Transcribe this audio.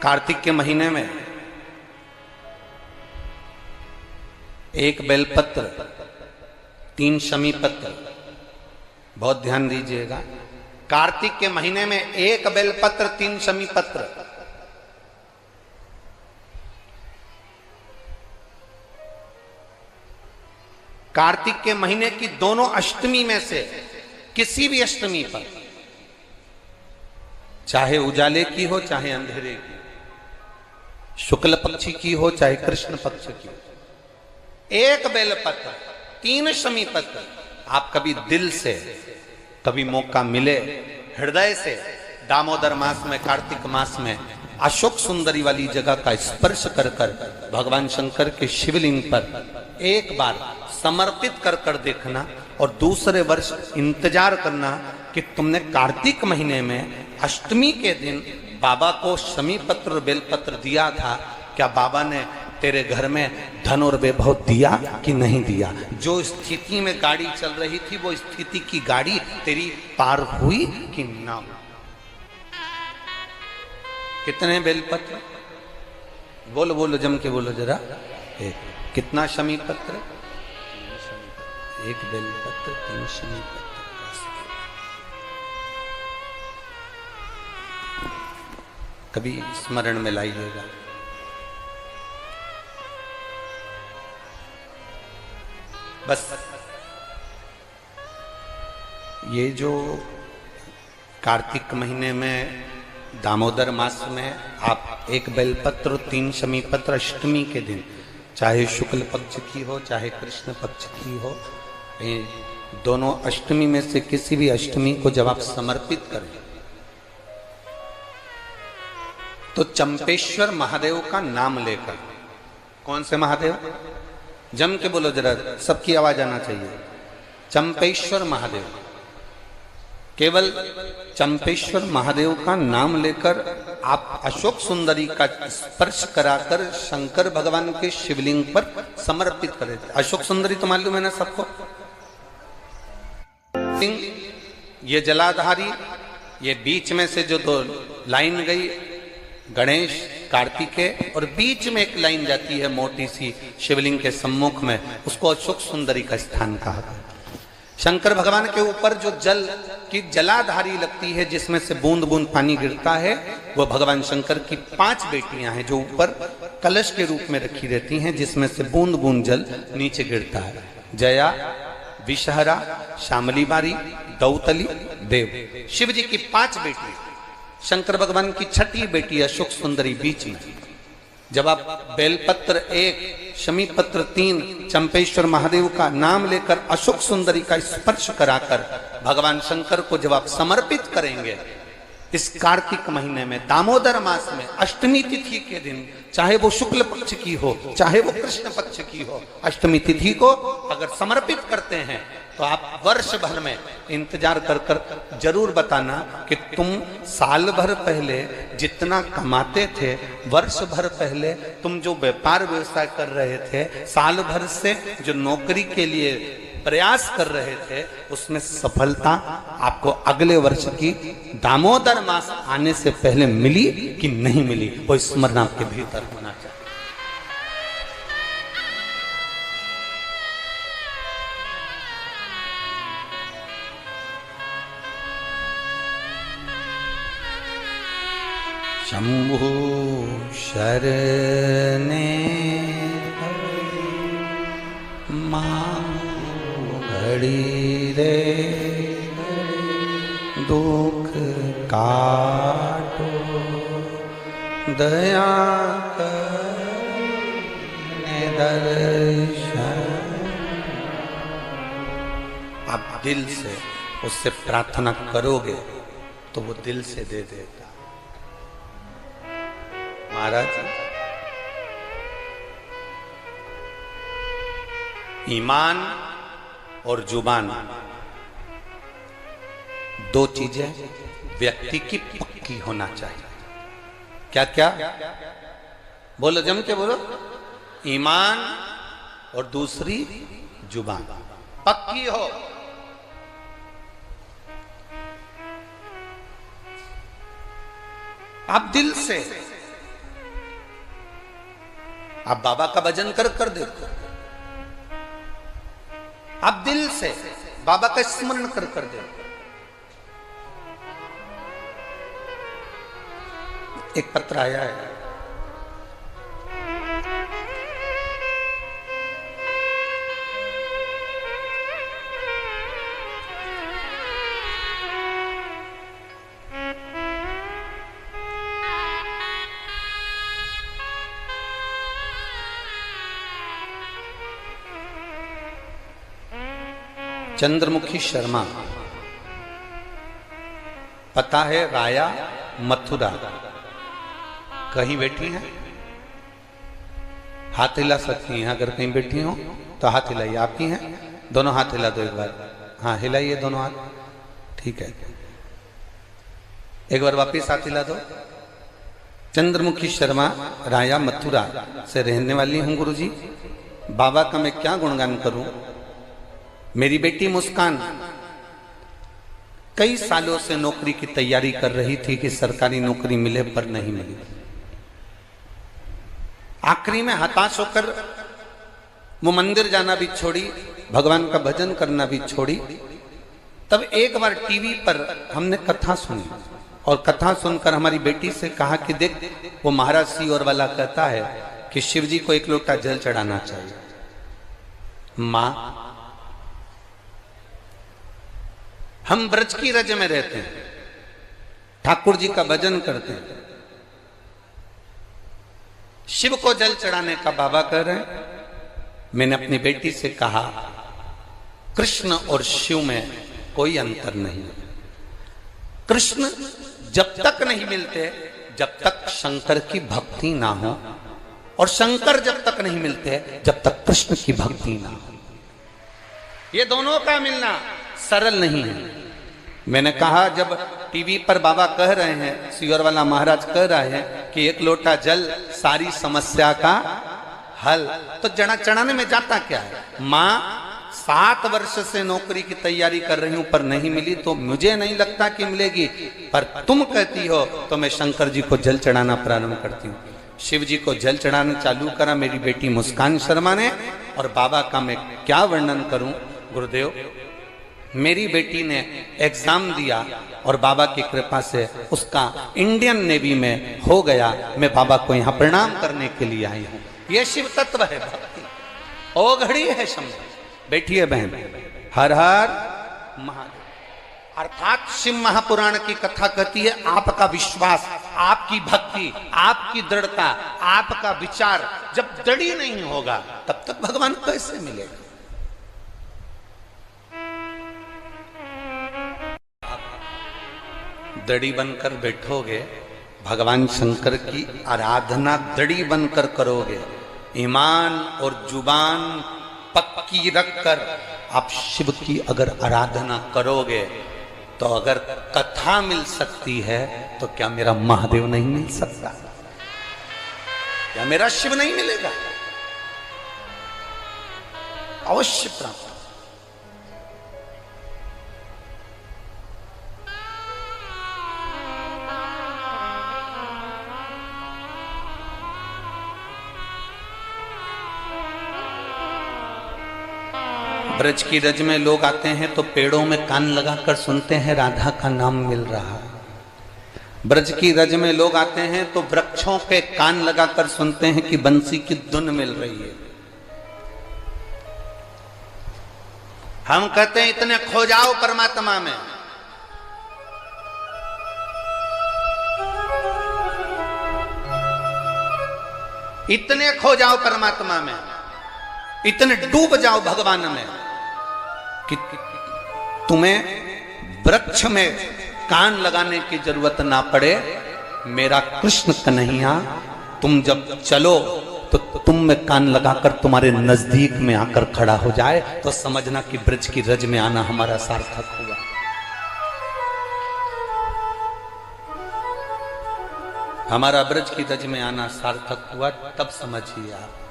कार्तिक के महीने में एक बेलपत्र, 3 शमी पत्र, बहुत ध्यान दीजिएगा। कार्तिक के महीने में एक बेलपत्र, 3 शमी पत्र। कार्तिक के महीने की दोनों अष्टमी में से किसी भी अष्टमी पर, चाहे उजाले की हो चाहे अंधेरे की, शुक्ल पक्षी की हो चाहे कृष्ण पक्ष की, एक बेलपत्र, 3 शमी पत्र। आप कभी दिल से, कभी मौका मिले हृदय से, दामोदर मास में, कार्तिक मास में अशोक सुंदरी वाली जगह का स्पर्श कर कर भगवान शंकर के शिवलिंग पर एक बार समर्पित कर कर देखना, और दूसरे वर्ष इंतजार करना कि तुमने कार्तिक महीने में अष्टमी के दिन बाबा को शमी पत्र और बेलपत्र दिया था, क्या बाबा ने तेरे घर में धन और वैभव दिया कि नहीं दिया? जो स्थिति में गाड़ी चल रही थी वो स्थिति की गाड़ी तेरी पार हुई कि ना हुई? कितने बेलपत्र? बोलो बोलो, जम के बोलो जरा। कितना शमी पत्र? 1 बेलपत्र, 3 शमी पत्र। कभी स्मरण में लाइएगा। बस ये जो कार्तिक महीने में दामोदर मास में आप 1 बेलपत्र, 3 शमी पत्र अष्टमी के दिन, चाहे शुक्ल पक्ष की हो चाहे कृष्ण पक्ष की हो, ये दोनों अष्टमी में से किसी भी अष्टमी को जब आप समर्पित करें तो चंपेश्वर महादेव का नाम लेकर, कौन से महादेव? जम के बोलो जरा, सबकी आवाज आना चाहिए। चंपेश्वर महादेव, केवल चंपेश्वर महादेव का नाम लेकर आप अशोक सुंदरी का स्पर्श कराकर शंकर भगवान के शिवलिंग पर समर्पित करें। अशोक सुंदरी तो मालूम है ना सबको? ये जलाधारी, ये बीच में से जो 2 लाइन गई, गणेश, कार्तिकेय, और बीच में एक लाइन जाती है मोटी सी शिवलिंग के सम्मुख में, उसको अशोक सुंदरी का स्थान कहा है। शंकर भगवान के ऊपर जो जल की जलाधारी लगती है, जिसमें से बूंद बूंद पानी गिरता है, वो भगवान शंकर की 5 बेटियां हैं जो ऊपर कलश के रूप में रखी रहती हैं, जिसमें से बूंद बूंद जल नीचे गिरता है। जया, विषहरा, शामली बारी, दौतली, देव, शिव जी की 5 बेटी। शंकर भगवान की 6ठी बेटी अशोक सुंदरी बीच में। जब आप बेलपत्र 1, शमी पत्र 3, चंपेश्वर महादेव का नाम लेकर अशोक सुंदरी का स्पर्श कराकर भगवान शंकर को जब आप समर्पित करेंगे इस कार्तिक महीने में, दामोदर मास में, अष्टमी तिथि के दिन, चाहे वो शुक्ल पक्ष की हो चाहे वो कृष्ण पक्ष की हो, अष्टमी तिथि को अगर समर्पित करते हैं तो आप वर्ष भर में इंतजार कर कर जरूर बताना कि तुम साल भर पहले जितना कमाते थे, वर्ष भर पहले तुम जो व्यापार व्यवसाय कर रहे थे, साल भर से जो नौकरी के लिए प्रयास कर रहे थे, उसमें सफलता आपको अगले वर्ष की दामोदर मास आने से पहले मिली कि नहीं मिली, वो स्मरण आपके भीतर होना चाहिए। शंभु शरणे मां घड़ी रे, दुख काटो दया करने दर्शन। आप दिल से उससे प्रार्थना करोगे तो वो दिल से दे देगा। महाराज, ईमान और जुबान 2 चीजें व्यक्ति की पक्की होना चाहिए। क्या क्या? बोलो, जम के बोलो। ईमान और दूसरी जुबान पक्की हो। आप दिल से आप बाबा का भजन कर कर देखो, आप दिल से बाबा का स्मरण कर कर देखो। एक पत्र आया है, चंद्रमुखी शर्मा, पता है राया मथुरा। कहीं बैठी हैं? हाथ हिला सकती हैं अगर कहीं बैठी हो तो हाथ हिलाइए। आप ही हैं? दोनों हाथ हिला दो एक बार। हाँ हिलाइए दोनों हाथ, ठीक है। एक बार वापिस हाथ हिला दो। चंद्रमुखी शर्मा, राया मथुरा से रहने वाली हूं गुरुजी। बाबा का मैं क्या गुणगान करूं। मेरी बेटी मुस्कान कई सालों से नौकरी की तैयारी कर रही थी कि सरकारी नौकरी मिले, पर नहीं मिली। आखिरी में हताश होकर वो मंदिर जाना भी छोड़ी, भगवान का भजन करना भी छोड़ी। तब एक बार टीवी पर हमने कथा सुनी और कथा सुनकर हमारी बेटी से कहा कि देख, वो महाराज सियोर वाला कहता है कि शिव जी को एक लोटा जल चढ़ाना चाहिए। मां, हम ब्रज की रज में रहते हैं, ठाकुर जी का भजन करते हैं, शिव को जल चढ़ाने का बाबा कह रहे हैं। मैंने अपनी बेटी से कहा, कृष्ण और शिव में कोई अंतर नहीं। कृष्ण जब तक नहीं मिलते जब तक शंकर की भक्ति ना हो, और शंकर जब तक नहीं मिलते जब तक कृष्ण की भक्ति ना हो। ये दोनों का मिलना सरल नहीं है। मैंने कहा, जब टीवी पर बाबा कह रहे हैं, सियोर वाला महाराज कह रहे हैं कि एक लोटा जल सारी समस्या का हल, तो जड़ा चढ़ाने में जाता क्या है। मां 7 वर्ष से नौकरी की तैयारी कर रही हूं पर नहीं मिली, तो मुझे नहीं लगता कि मिलेगी, पर तुम कहती हो तो मैं शंकर जी को जल चढ़ाना प्रारंभ करती हूँ। शिव जी को जल चढ़ाना चालू करा मेरी बेटी मुस्कान शर्मा ने। और बाबा का मैं क्या वर्णन करूं गुरुदेव। मेरी बेटी ने एग्जाम दिया और बाबा की कृपा से उसका इंडियन नेवी में हो गया। मैं बाबा को यहाँ प्रणाम करने के लिए आई हूँ। यह शिव तत्व है भक्ति, ओ घड़ी है शंभु। बैठिए बहन। हर हर महादेव। अर्थात शिव महापुराण की कथा कहती है, आपका विश्वास, आपकी भक्ति, आपकी दृढ़ता, आपका विचार जब दृढ़ नहीं होगा तब तक भगवान कैसे मिलेगा। दड़ी बनकर बैठोगे, भगवान शंकर की आराधना दड़ी बनकर करोगे, ईमान और जुबान पक्की रखकर आप शिव की अगर आराधना करोगे, तो अगर कथा मिल सकती है तो क्या मेरा महादेव नहीं मिल सकता? क्या मेरा शिव नहीं मिलेगा? अवश्य प्राप्त। ब्रज की रज में लोग आते हैं तो पेड़ों में कान लगाकर सुनते हैं राधा का नाम मिल रहा है। ब्रज की रज में लोग आते हैं तो वृक्षों पे कान लगाकर सुनते हैं कि बंसी की धुन मिल रही है। हम कहते हैं इतने खो जाओ परमात्मा में। इतने खो जाओ परमात्मा में, इतने डूब जाओ भगवान में कि तुम्हें वृक्ष में कान लगाने की जरूरत ना पड़े। मेरा कृष्ण कन्हैया तुम जब चलो तो तुम में कान लगाकर तुम्हारे नजदीक में आकर खड़ा हो जाए, तो समझना कि ब्रज की रज में आना हमारा सार्थक हुआ। हमारा ब्रज की रज में आना सार्थक हुआ, तब समझिए आप।